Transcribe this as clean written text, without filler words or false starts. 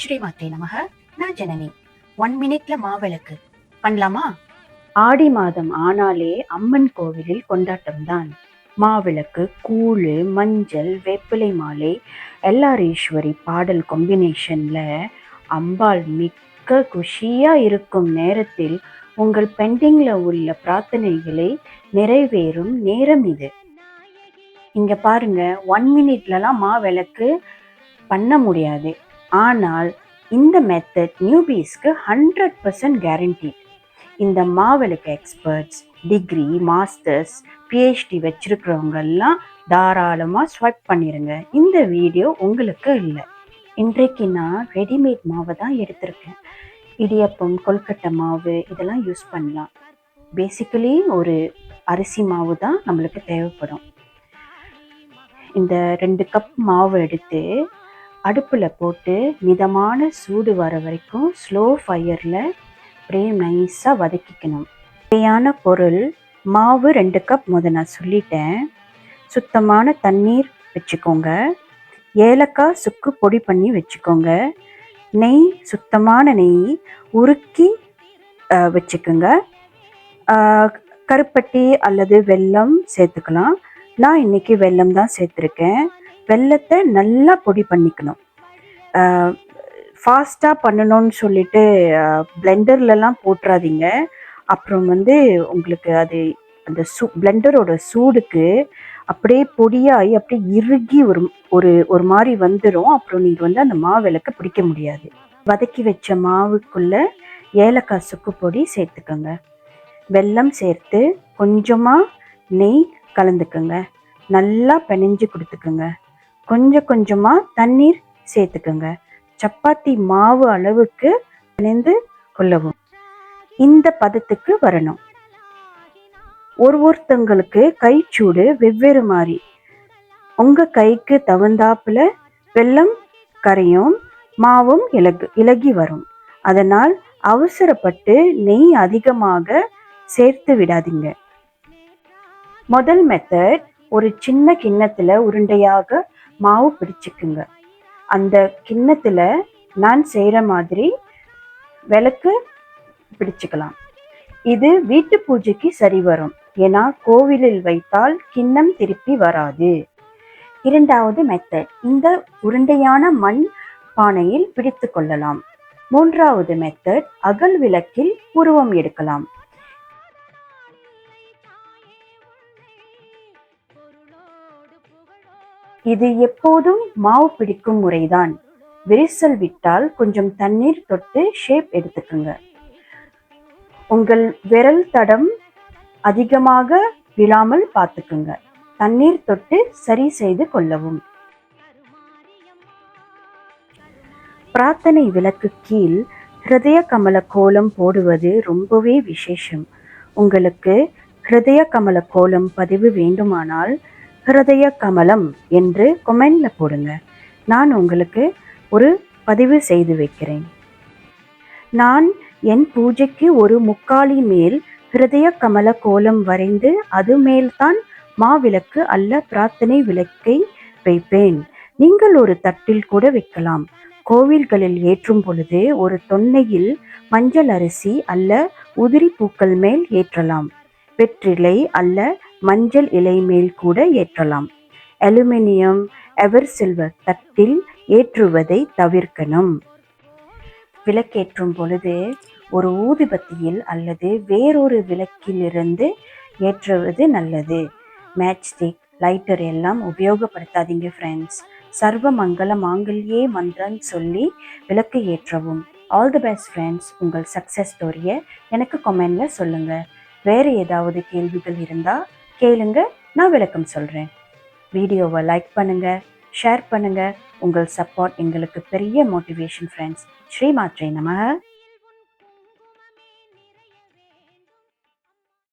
ஸ்ரீமாத்ரே நமக. நான் ஜனனி. 1 மினிட்ல மாவிளக்கு பண்ணலாமா? ஆடி மாதம் ஆனாலே அம்மன் கோவிலில் கொண்டாட்டம் தான். மாவிளக்கு, கூழு, மஞ்சள், வேப்பிலை மாலை, எல்லாரீஸ்வரி பாடல் காம்பினேஷன்ல அம்பாள் மிக்க குஷியா இருக்கும் நேரத்தில் உங்கள் பெண்டிங்ல உள்ள பிரார்த்தனைகளை நிறைவேறும் நேரம் இது. இங்க பாருங்க, 1 மினிட்லலாம் மாவிளக்கு பண்ண முடியாது. ஆனால் இந்த மெத்தட் நியூபீஸ்க்கு 100% கேரண்டி. இந்த மாவிளக்கு எக்ஸ்பர்ட்ஸ், டிகிரி, மாஸ்டர்ஸ், பிஹெச்டி வச்சிருக்கிறவங்கெல்லாம் தாராளமாக ஸ்வைப் பண்ணிடுங்க. இந்த வீடியோ உங்களுக்கு இல்லை. இன்றைக்கு நான் ரெடிமேட் மாவை தான் எடுத்திருக்கேன். இடியப்பம், கொல்கட்டை மாவு இதெல்லாம் யூஸ் பண்ணலாம். பேசிக்கலி ஒரு அரிசி மாவு தான் நம்மளுக்கு தேவைப்படும். இந்த 2 கப் மாவு எடுத்து அடுப்பில் போட்டு மிதமான சூடு வர வரைக்கும் ஸ்லோ ஃபயரில் அப்படியே நைஸாக வதக்கிக்கணும். தேவையான பொருள் மாவு 2 கப் நான் சொல்லிட்டேன். சுத்தமான தண்ணீர் வச்சுக்கோங்க. ஏலக்காய் சுக்கு பொடி பண்ணி வச்சுக்கோங்க. நெய், சுத்தமான நெய் உருக்கி வச்சுக்கோங்க. கருப்பட்டி அல்லது வெல்லம் சேர்த்துக்கலாம். நான் இன்னைக்கு வெல்லம் தான் சேர்த்துருக்கேன். வெல்லத்தை நல்லா பொடி பண்ணிக்கணும். ஃபாஸ்ட்டாக பண்ணணும்னு சொல்லிட்டு பிளெண்டர்லலாம் போட்டுறாதீங்க. அப்புறம் உங்களுக்கு அது அந்த பிளெண்டரோட சூடுக்கு அப்படியே பொடியாகி அப்படியே இறுகி ஒரு மாதிரி வந்துடும். அப்புறம் நீங்கள் அந்த மாவிளக்க பிடிக்க முடியாது. வதக்கி வச்ச மாவுக்குள்ள ஏலக்காய் சுக்கு பொடி சேர்த்துக்கோங்க. வெல்லம் சேர்த்து கொஞ்சமாக நெய் கலந்துக்குங்க. நல்லா பிணைஞ்சு கொடுத்துக்குங்க. கொஞ்சம் கொஞ்சமாக தண்ணீர் சேர்த்துக்குங்க. சப்பாத்தி மாவு அளவுக்கு பிணைந்து கொள்ளவும். இந்த பதத்துக்கு வரணும். ஒருத்தங்களுக்கு கைச்சூடு வெவ்வேறு மாதிரி. உங்கள் கைக்கு தகுந்தாப்புல வெல்லம் கரையும், மாவும் இலகி வரும். அதனால் அவசரப்பட்டு நெய் அதிகமாக சேர்த்து விடாதீங்க. முதல் மெத்தட், ஒரு சின்ன கிண்ணத்தில் உருண்டையாக மாவு பிடிச்சிக்குங்க. அந்த கிண்ணத்தில் நான் செய்கிற மாதிரி விளக்கு பிடிச்சிக்கலாம். இது வீட்டு பூஜைக்கு சரி வரும். ஏன்னா கோவிலில் வைத்தால் கிண்ணம் திருப்பி வராது. இரண்டாவது மெத்தட், இந்த உருண்டையான மண் பானையில் பிடித்து கொள்ளலாம். மூன்றாவது மெத்தட், அகல் விளக்கில் உருவம் எடுக்கலாம். இது எப்போதும் மாவு பிடிக்கும் முறைதான். விரிசல் விட்டால் கொஞ்சம் தண்ணீர் தொட்டு ஷேப் எடுத்துக்குங்க. உங்கள் விரல் தடம் அதிகமாக விழாமல் பார்த்துக்குங்க. தண்ணீர் தொட்டு சரி செய்து கொள்ளவும். பிரார்த்தனை விளக்கு கீழ் ஹிருதய கமல கோலம் போடுவது ரொம்பவே விசேஷம். உங்களுக்கு ஹிருதய கமல கோலம் பதிவு வேண்டுமானால் ஹிருதய கமலம் என்று கொமெண்ட்ல போடுங்க. நான் உங்களுக்கு ஒரு பதிவு செய்து வைக்கிறேன். நான் என் பூஜைக்கு ஒரு முக்காலி மேல் ஹிருதய கமல கோலம் வரைந்து அது மேல்தான் மாவிளக்கு அல்ல பிரார்த்தனை விளக்கை வைப்பேன். நீங்கள் ஒரு தட்டில் கூட வைக்கலாம். கோவில்களில் ஏற்றும் பொழுது ஒரு தொன்னையில் மஞ்சள் அரிசி அல்ல உதிரி பூக்கள் மேல் ஏற்றலாம். வெற்றிலை அல்ல மஞ்சள் இலை மேல் கூட ஏற்றலாம். அலுமினியம், எவர் சில்வர் தட்டில் ஏற்றுவதை தவிர்க்கணும். விளக்கேற்றும் பொழுது ஒரு ஊதுபத்தியில் அல்லது வேறொரு விளக்கிலிருந்து ஏற்றுவது நல்லது. மேட்ச்ஸ்டிக், லைட்டர் எல்லாம் உபயோகப்படுத்தாதீங்க ஃப்ரெண்ட்ஸ். சர்வ மங்கள மாங்கல்யே மந்திரம் சொல்லி விளக்கு ஏற்றவும். All the best friends. உங்கள் சக்ஸஸ் ஸ்டோரியை எனக்கு கமெண்ட்ல சொல்லுங்கள். வேறு ஏதாவது கேள்விகள் இருந்தால் கேளுங்க, நான் விளக்கம் சொல்கிறேன். வீடியோவை லைக் பண்ணுங்கள், ஷேர் பண்ணுங்கள். உங்கள் சப்போர்ட் எங்களுக்கு பெரிய மோட்டிவேஷன் ஃப்ரெண்ட்ஸ். ஸ்ரீமாத்ரே நமக.